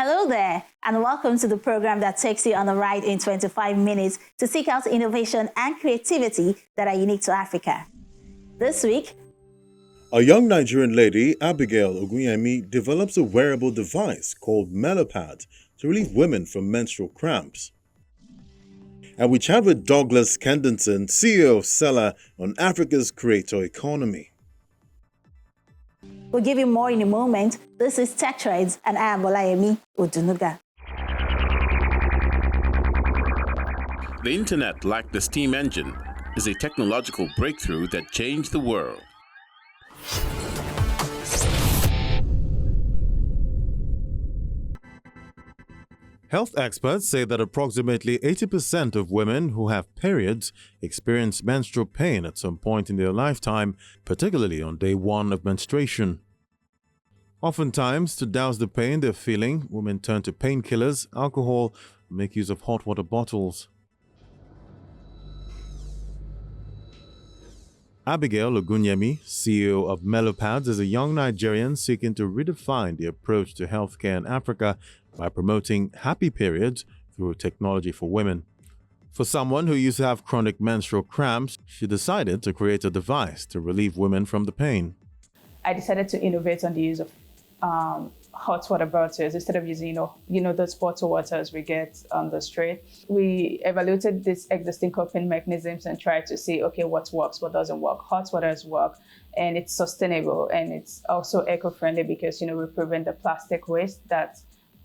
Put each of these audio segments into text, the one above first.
Hello there, and welcome to the program that takes you on a ride in 25 minutes to seek out innovation and creativity that are unique to Africa. This week, a young Nigerian lady, Abigail Ogunyemi, develops a wearable device called Melopad to relieve women from menstrual cramps. And we chat with Douglas Kendinson, CEO of Seller, on Africa's creator economy. we'll give you more in a moment. This is Tech Trades, and I am Olayemi Odunuga. The internet, like the steam engine, is a technological breakthrough that changed the world. Health experts say that approximately 80% of women who have periods experience menstrual pain at some point in their lifetime, particularly on day one of menstruation. Oftentimes, to douse the pain they're feeling, women turn to painkillers, alcohol, and make use of hot water bottles. Abigail Ogunyemi, CEO of Melopads, is a young Nigerian seeking to redefine the approach to healthcare in Africa by promoting happy periods through technology for women. For someone who used to have chronic menstrual cramps, she decided to create a device to relieve women from the pain. I decided to innovate on the use of hot water bottles instead of using, those bottled waters we get on the street. We evaluated these existing coping mechanisms and tried to see, okay, what works, what doesn't work. Hot waters work, and it's sustainable, and it's also eco-friendly because, we prevent the plastic waste that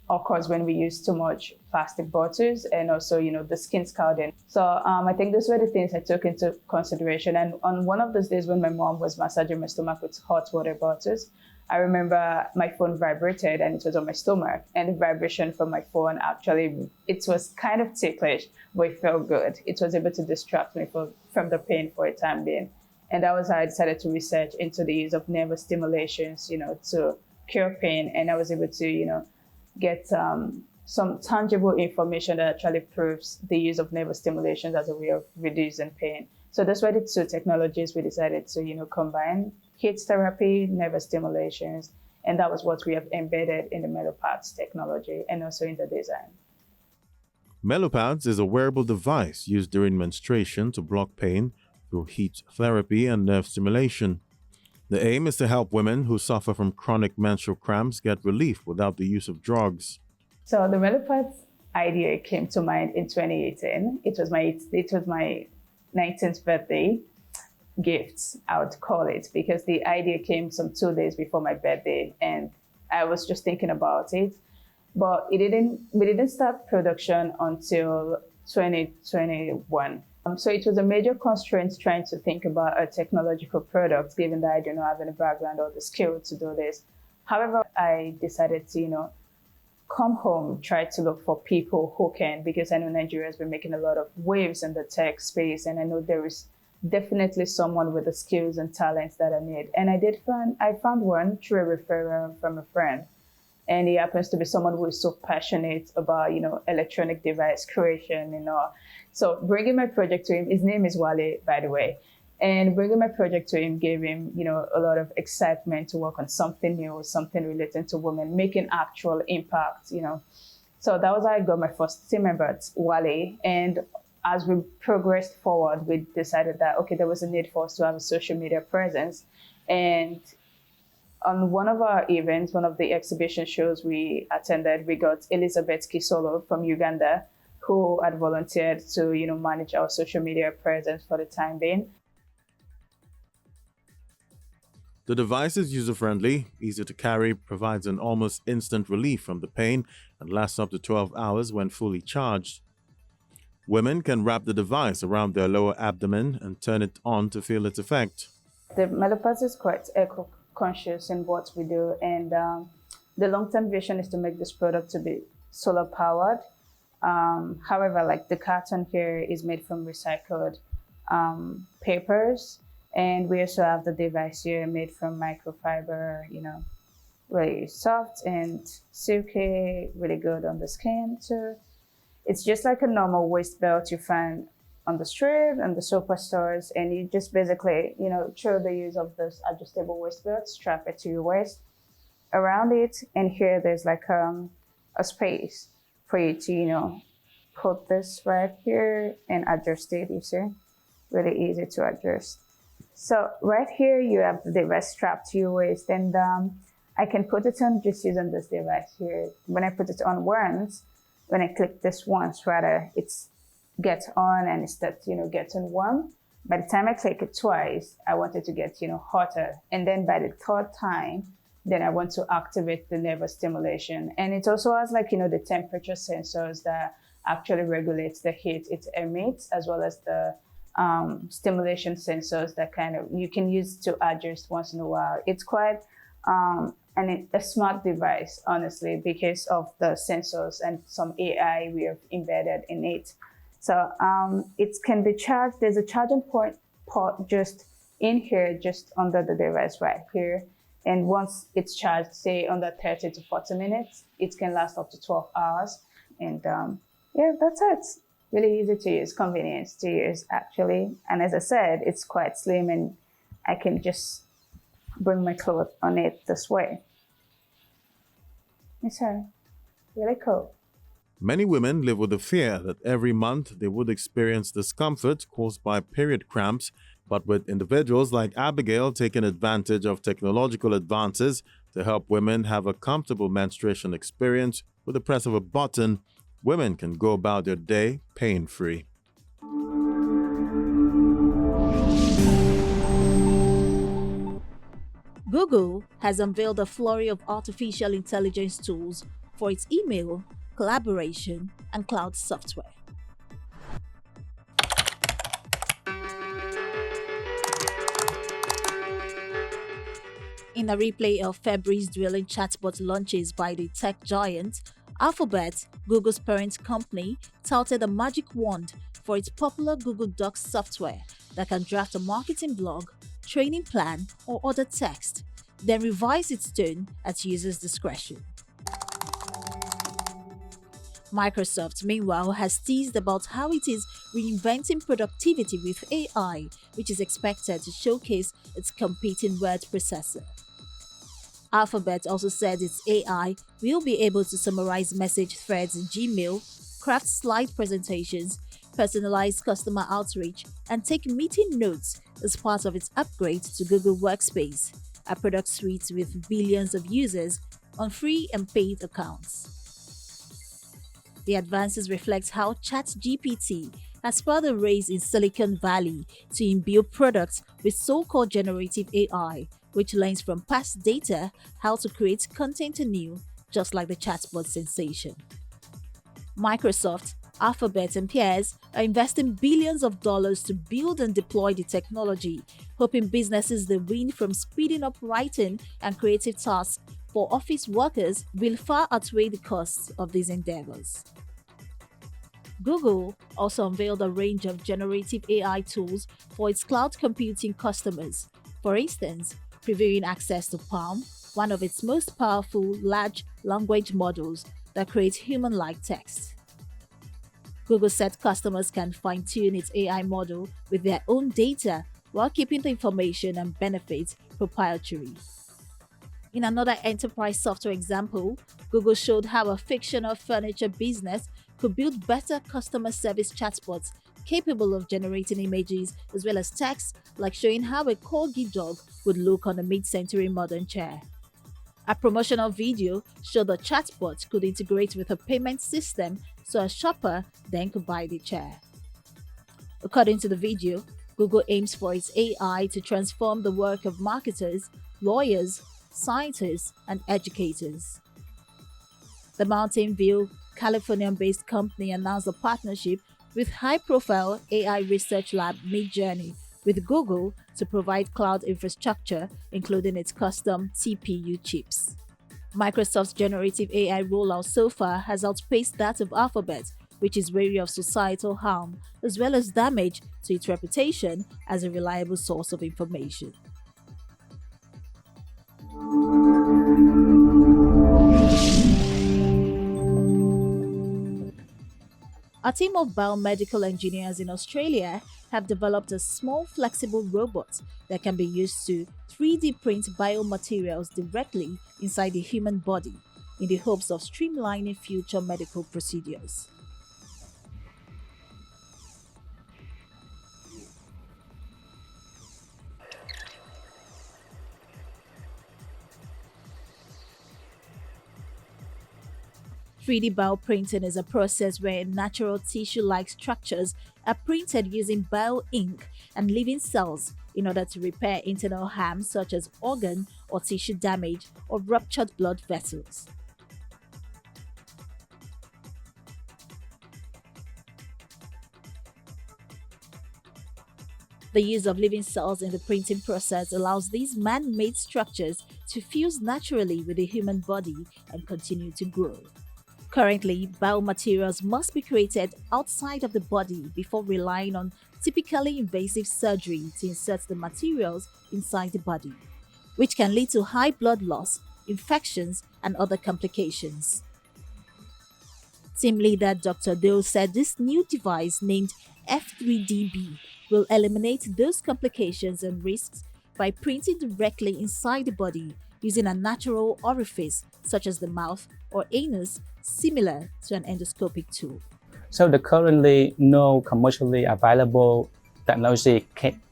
occurs when we use too much plastic bottles, and also, the skin scalding. So I think those were the things I took into consideration. And on one of those days when my mom was massaging my stomach with hot water bottles, I remember my phone vibrated and it was on my stomach, and the vibration from my phone actually, it was kind of ticklish, but it felt good. It was able to distract me from the pain for a time being. And that was how I decided to research into the use of nerve stimulations, to cure pain. And I was able to, get some tangible information that actually proves the use of nerve stimulations as a way of reducing pain. So that's why the two technologies we decided to, combine: heat therapy, nerve stimulations, and that was what we have embedded in the Melopads technology and also in the design. Melopads is a wearable device used during menstruation to block pain through heat therapy and nerve stimulation. The aim is to help women who suffer from chronic menstrual cramps get relief without the use of drugs. So the Melopads idea came to mind in 2018. It was my 19th birthday gift, I would call it, because the idea came some 2 days before my birthday, and I was just thinking about it. But we didn't start production until 2021. So it was a major constraint trying to think about a technological product, given that I do not have any background or the skill to do this. However, I decided to, come home, try to look for people who can, because I know Nigeria has been making a lot of waves in the tech space, and I know there is definitely someone with the skills and talents that I need. And I found one through a referral from a friend. And he happens to be someone who is so passionate about, electronic device creation, So bringing my project to him, his name is Wale, by the way. And bringing my project to him gave him, a lot of excitement to work on something new, something related to women, making actual impact, So that was how I got my first team member at Wale. And as we progressed forward, we decided that, okay, there was a need for us to have a social media presence. And on one of our events, one of the exhibition shows we attended, we got Elizabeth Kisolo from Uganda, who had volunteered to, manage our social media presence for the time being. The device is user-friendly, easy to carry, provides an almost instant relief from the pain, and lasts up to 12 hours when fully charged. Women can wrap the device around their lower abdomen and turn it on to feel its effect. The Melopads is quite eco-conscious in what we do, and the long-term vision is to make this product to be solar-powered. However, like the carton here is made from recycled papers, and we also have the device here made from microfiber, really soft and silky, really good on the skin too. It's just like a normal waist belt you find on the street and the superstores, and you just basically, through the use of this adjustable waist belt, strap it to your waist around it. And here there's like a space for you to, put this right here and adjust it, you see? Really easy to adjust. So right here, you have the device strapped to your waist, and I can put it on just using this device here. When I put it on once, when I click this once, rather, it's gets on and it starts, getting warm. By the time I click it twice, I want it to get, hotter. And then by the third time, then I want to activate the nervous stimulation. And it also has the temperature sensors that actually regulates the heat it emits, as well as the stimulation sensors that you can use to adjust once in a while. It's quite a smart device, honestly, because of the sensors and some AI we have embedded in it. So it can be charged. There's a charging port just in here, just under the device right here. And once it's charged, say under 30 to 40 minutes, it can last up to 12 hours. And yeah, that's it. Really easy to use, convenient to use, actually. And as I said, it's quite slim, and I can just bring my clothes on it this way. It's really cool. Many women live with the fear that every month they would experience discomfort caused by period cramps, but with individuals like Abigail taking advantage of technological advances to help women have a comfortable menstruation experience with the press of a button, women can go about their day pain-free. Google has unveiled a flurry of artificial intelligence tools for its email, collaboration, and cloud software. In a replay of February's drilling chatbot launches by the tech giant, Alphabet, Google's parent company, touted a magic wand for its popular Google Docs software that can draft a marketing blog, training plan, or other text, then revise its tone at users' discretion. Microsoft, meanwhile, has teased about how it is reinventing productivity with AI, which is expected to showcase its competing word processor. Alphabet also said its AI will be able to summarize message threads in Gmail, craft slide presentations, personalize customer outreach, and take meeting notes as part of its upgrade to Google Workspace, a product suite with billions of users on free and paid accounts. The advances reflect how ChatGPT has spurred a race in Silicon Valley to imbue products with so-called generative AI, which learns from past data how to create content anew, just like the chatbot sensation. Microsoft, Alphabet, and peers are investing billions of dollars to build and deploy the technology, hoping businesses that win from speeding up writing and creative tasks for office workers will far outweigh the costs of these endeavors. Google also unveiled a range of generative AI tools for its cloud computing customers. For instance, previewing access to Palm, one of its most powerful large language models that creates human-like text. Google said customers can fine-tune its AI model with their own data while keeping the information and benefits proprietary. In another enterprise software example, Google showed how a fictional furniture business could build better customer service chatbots capable of generating images as well as text, like showing how a corgi dog would look on a mid-century modern chair. A promotional video showed the chatbot could integrate with a payment system so a shopper then could buy the chair. According to the video, Google aims for its AI to transform the work of marketers, lawyers, scientists, and educators. The Mountain View, California-based company announced a partnership with high-profile AI research lab Midjourney with Google to provide cloud infrastructure, including its custom TPU chips. Microsoft's generative AI rollout so far has outpaced that of Alphabet, which is wary of societal harm, as well as damage to its reputation as a reliable source of information. A team of biomedical engineers in Australia have developed a small flexible robot that can be used to 3D print biomaterials directly inside the human body, in the hopes of streamlining future medical procedures. Three-D bioprinting is a process where natural tissue-like structures are printed using bioink and living cells in order to repair internal harms such as organ or tissue damage or ruptured blood vessels. The use of living cells in the printing process allows these man-made structures to fuse naturally with the human body and continue to grow. Currently, biomaterials must be created outside of the body before relying on typically invasive surgery to insert the materials inside the body, which can lead to high blood loss, infections, and other complications. Team leader Dr. Dale said this new device named F3DB will eliminate those complications and risks by printing directly inside the body using a natural orifice such as the mouth or anus, similar to an endoscopic tool. So the currently no commercially available technology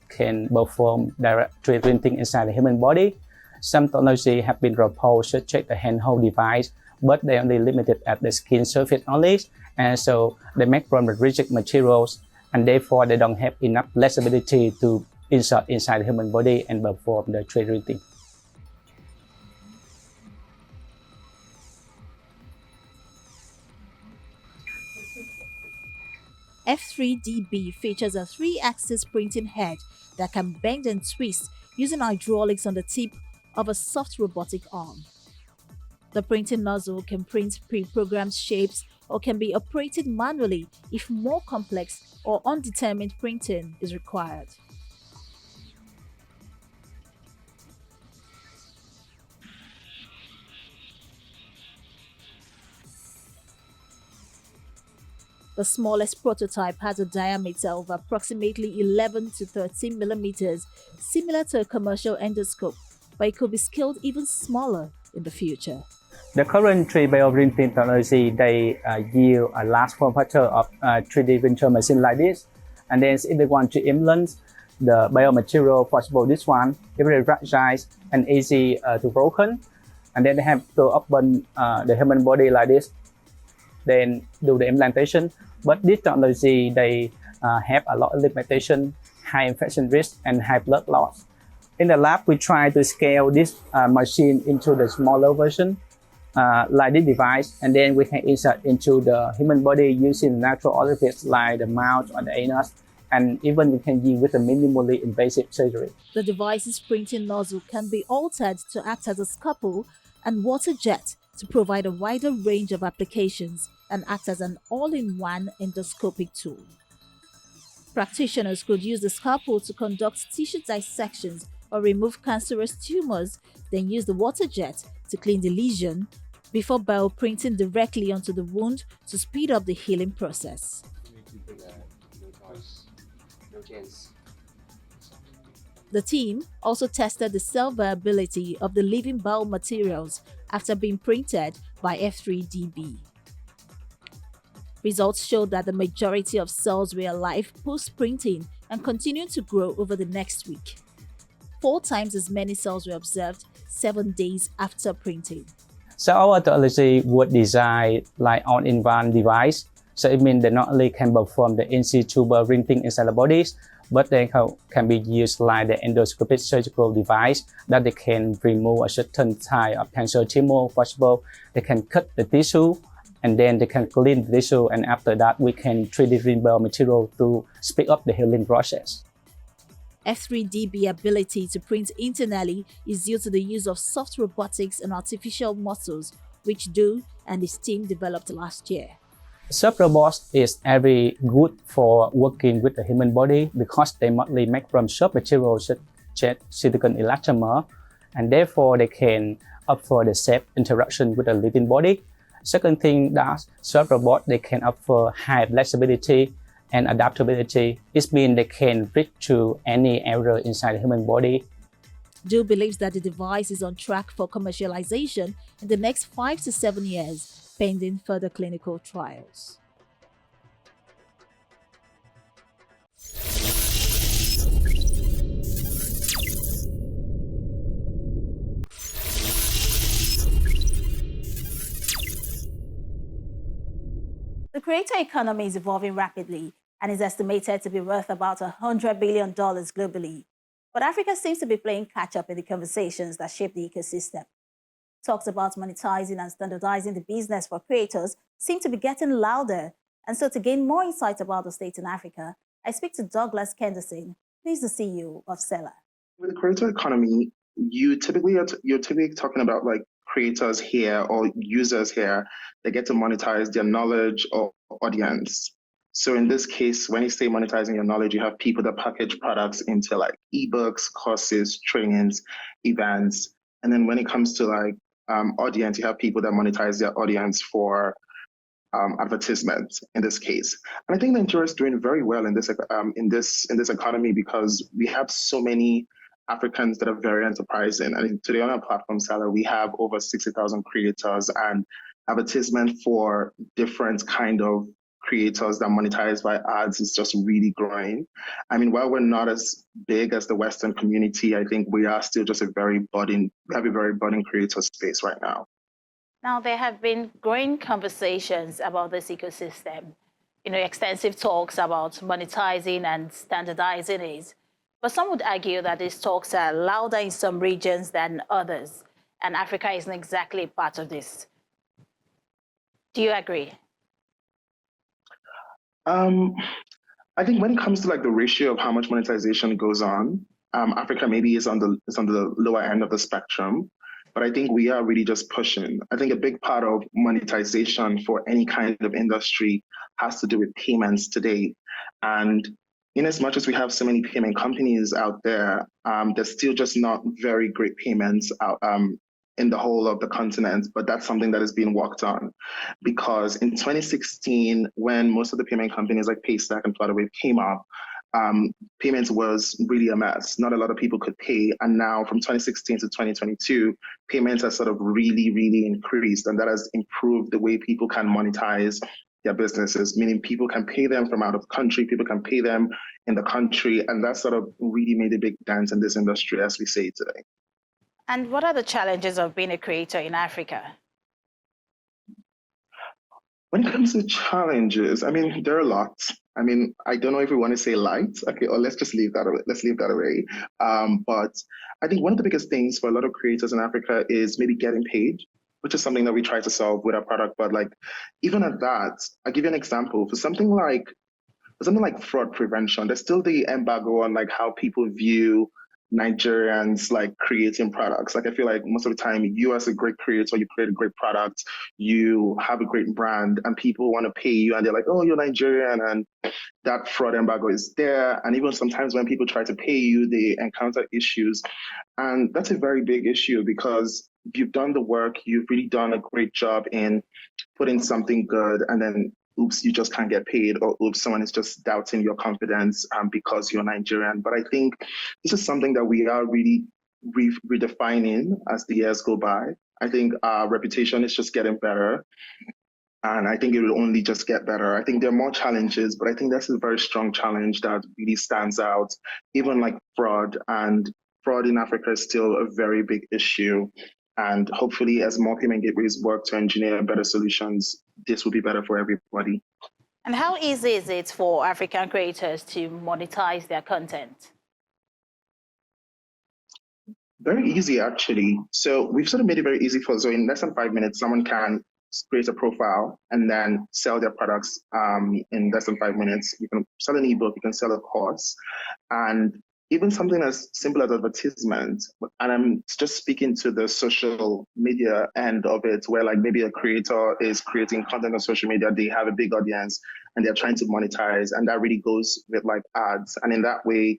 can perform direct 3D printing inside the human body. Some technology have been proposed to check the handheld device, but they only limited at the skin surface only, and so they make from the rigid materials, and therefore they don't have enough flexibility to insert inside the human body and perform the 3D printing. F3DB features a 3-axis printing head that can bend and twist using hydraulics on the tip of a soft robotic arm. The printing nozzle can print pre-programmed shapes or can be operated manually if more complex or undetermined printing is required. The smallest prototype has a diameter of approximately 11 to 13 millimeters, similar to a commercial endoscope, but it could be scaled even smaller in the future. The current 3D bioprinting technology, they yield a large form factor of 3D printer machine like this. And then if they want to implement the biomaterial, for example, this one, it's very fragile and easy to broken. And then they have to open the human body like this, then do the implantation. But this technology, they have a lot of limitation, high infection risk, and high blood loss. In the lab, we try to scale this machine into the smaller version, like this device, and then we can insert into the human body using natural orifice like the mouth or the anus, and even we can use with a minimally invasive surgery. The device's printing nozzle can be altered to act as a scalpel and water jet to provide a wider range of applications and act as an all-in-one endoscopic tool. Practitioners could use the scalpel to conduct tissue dissections or remove cancerous tumors, then use the water jet to clean the lesion before bioprinting directly onto the wound to speed up the healing process. The team also tested the cell viability of the living biomaterials after being printed by F3DB. Results showed that the majority of cells were alive post-printing and continued to grow over the next week. 4 times as many cells were observed 7 days after printing. So our technology was designed like all-in-one device. So it means they not only can perform the in situ printing inside the bodies, but they can be used like the endoscopic surgical device that they can remove a certain type of cancer tumor. For example, they can cut the tissue and then they can clean the tissue, and after that we can 3D print material to speed up the healing process. F3DB ability to print internally is due to the use of soft robotics and artificial muscles, which Do and his team developed last year. Soft robots is very good for working with the human body because they mostly make from soft materials such as silicon elastomer, and therefore they can offer the safe interaction with the living body. Second thing, that soft robot, they can offer high flexibility and adaptability. It means they can fit to any area inside the human body. Joe believes that the device is on track for commercialization in the next 5 to 7 years, pending further clinical trials. The creator economy is evolving rapidly and is estimated to be worth about $100 billion globally. But Africa seems to be playing catch up in the conversations that shape the ecosystem. Talks about monetizing and standardizing the business for creators seem to be getting louder. And so, to gain more insight about the state in Africa, I speak to Douglas Kenderson, who is the CEO of Seller. With the creator economy, you're typically talking about like creators here or users here that get to monetize their knowledge or audience. So in this case, when you say monetizing your knowledge, you have people that package products into like ebooks, courses, trainings, events. And then when it comes to like audience, you have people that monetize their audience for advertisement in this case. And I think Nigeria is doing very well in this economy because we have so many Africans that are very enterprising. And today on our platform, Seller, we have over 60,000 creators, and advertisement for different kind of creators that monetize by ads is just really growing. I mean, while we're not as big as the Western community, I think we are still just we have a very budding creator space right now. Now, there have been growing conversations about this ecosystem, extensive talks about monetizing and standardizing it. But some would argue that these talks are louder in some regions than others, and Africa isn't exactly part of this. Do you agree? I think when it comes to like the ratio of how much monetization goes on, Africa maybe is on the lower end of the spectrum. But I think we are really just pushing. I think a big part of monetization for any kind of industry has to do with payments today. And in as much as we have so many payment companies out there, there's still just not very great payments out in the whole of the continent. But that's something that is being worked on. Because in 2016, when most of the payment companies like Paystack and Flutterwave came up, payments was really a mess. Not a lot of people could pay. And now from 2016 to 2022, payments have sort of really, really increased. And that has improved the way people can monetize their businesses, meaning people can pay them from out of country, people can pay them in the country. And that sort of really made a big dent in this industry, as we say today. And what are the challenges of being a creator in Africa? When it comes to challenges, I mean, there are lots. I mean, I don't know if we want to say light, okay, or let's just leave that away. Let's leave that away. But I think one of the biggest things for a lot of creators in Africa is maybe getting paid, which is something that we try to solve with our product. But like, even at that, I'll give you an example. For something like fraud prevention, there's still the embargo on like how people view Nigerians like creating products. Like I feel like most of the time you as a great creator, you create a great product, you have a great brand and people want to pay you and they're like, oh, you're Nigerian, and that fraud embargo is there. And even sometimes when people try to pay you, they encounter issues. And that's a very big issue because you've done the work, you've really done a great job in putting something good, and then oops, you just can't get paid, or oops, someone is just doubting your confidence because you're Nigerian. But I think this is something that we are really redefining as the years go by. I think our reputation is just getting better. And I think it will only just get better. I think there are more challenges, but I think that's a very strong challenge that really stands out, even like fraud. And fraud in Africa is still a very big issue. And hopefully, as more payment gateways work to engineer better solutions, this will be better for everybody. And how easy is it for African creators to monetize their content? Very easy, actually. So we've sort of made it very easy so in less than 5 minutes, someone can create a profile and then sell their products in less than 5 minutes. You can sell an ebook, you can sell a course, and even something as simple as advertisement. And I'm just speaking to the social media end of it, where like maybe a creator is creating content on social media, they have a big audience and they're trying to monetize, and that really goes with like ads. And in that way,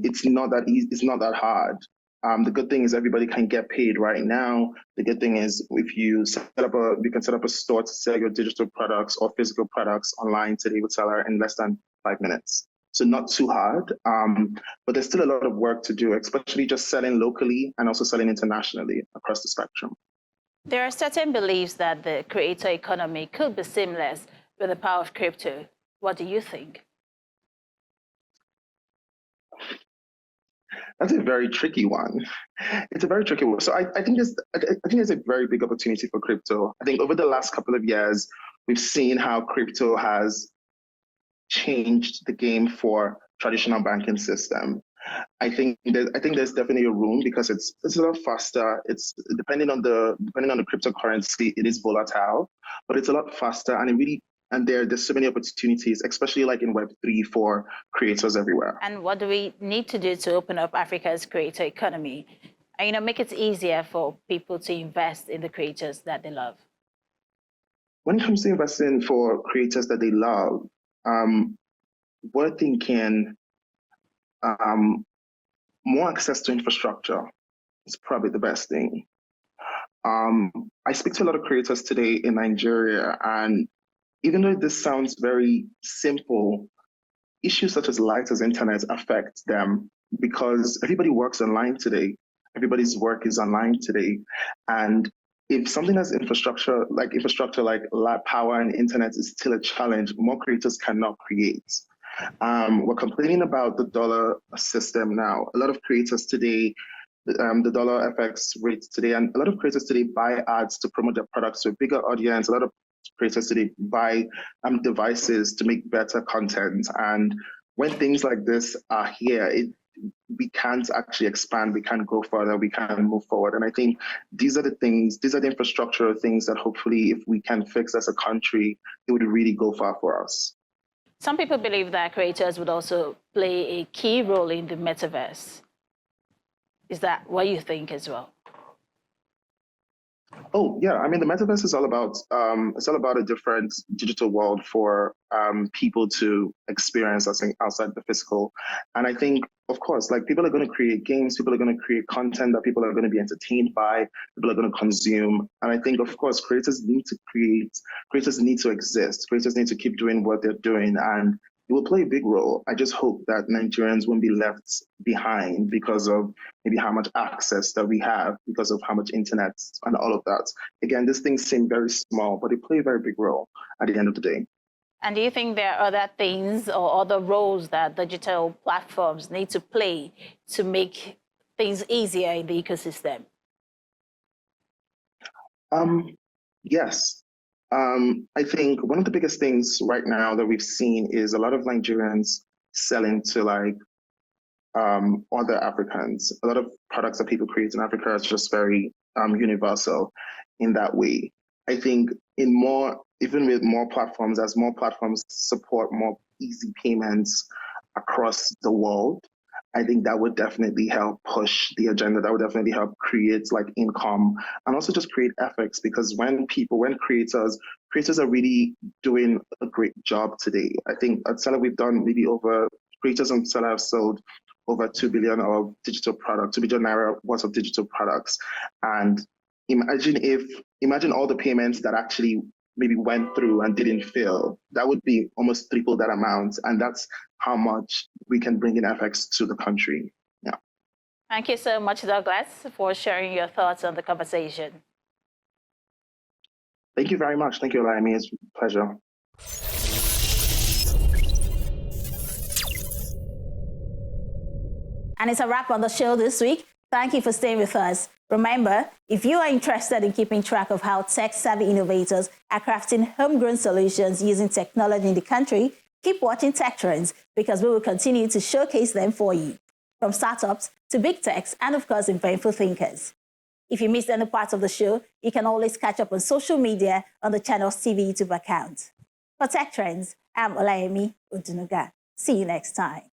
it's not that easy, it's not that hard. The good thing is everybody can get paid right now. The good thing is if you you can set up a store to sell your digital products or physical products online today with Seller in less than 5 minutes. So not too hard, but there's still a lot of work to do, especially just selling locally and also selling internationally across the spectrum. There are certain beliefs that the creator economy could be seamless with the power of crypto. What do you think? That's a very tricky one. It's a very tricky one. So I think there's a very big opportunity for crypto. I think over the last couple of years, we've seen how crypto has changed the game for traditional banking system. I think there's definitely a room because it's a lot faster. It's depending on the cryptocurrency, it is volatile, but it's a lot faster and there's so many opportunities, especially like in Web3 for creators everywhere. And what do we need to do to open up Africa's creator economy? And, make it easier for people to invest in the creators that they love. When it comes to investing for creators that they love, we're thinking more access to infrastructure is probably the best thing. I speak to a lot of creators today in Nigeria, and even though this sounds very simple, issues such as light as internet affect them because everybody works online today. Everybody's work is online today. And if something has infrastructure like power and internet is still a challenge, more creators cannot create. We're complaining about the dollar system now. A lot of creators today, the dollar FX rate today, and a lot of creators today buy ads to promote their products to a bigger audience. A lot of creators today buy devices to make better content. And when things like this are here, we can't actually expand, we can't go further, we can't move forward. And I think these are the infrastructural things that hopefully if we can fix as a country, it would really go far for us. Some people believe that creators would also play a key role in the metaverse. Is that what you think as well? Oh yeah, I mean the metaverse is all about a different digital world for people to experience outside the physical. And I think, of course, like people are going to create games, people are going to create content that people are going to be entertained by, people are going to consume. And I think, of course, creators need to create, creators need to exist, creators need to keep doing what they're doing, and it will play a big role. I just hope that Nigerians won't be left behind because of maybe how much access that we have, because of how much internet and all of that. Again, these things seem very small, but they play a very big role at the end of the day. And do you think there are other things or other roles that digital platforms need to play to make things easier in the ecosystem? Yes. I think one of the biggest things right now that we've seen is a lot of Nigerians selling to like other Africans. A lot of products that people create in Africa is just very universal in that way. I think even with more platforms, as more platforms support more easy payments across the world, I think that would definitely help push the agenda. That would definitely help create like income and also just create ethics, because when creators are really doing a great job today. I think at Seller we've done creators on Seller have sold over 2 billion of digital products, 2 billion naira worth of digital products. And imagine all the payments that actually maybe went through and didn't fail. That would be almost triple that amount. And that's how much we can bring in FX to the country. Yeah. Thank you so much, Douglas, for sharing your thoughts on the conversation. Thank you very much. Thank you, Olaimi. It's a pleasure. And it's a wrap on the show this week. Thank you for staying with us. Remember, if you are interested in keeping track of how tech-savvy innovators are crafting homegrown solutions using technology in the country, keep watching Tech Trends, because we will continue to showcase them for you, from startups to big techs and, of course, inventful thinkers. If you missed any part of the show, you can always catch up on social media on the channel's TV YouTube account. For Tech Trends, I'm Olaimi Odunuga. See you next time.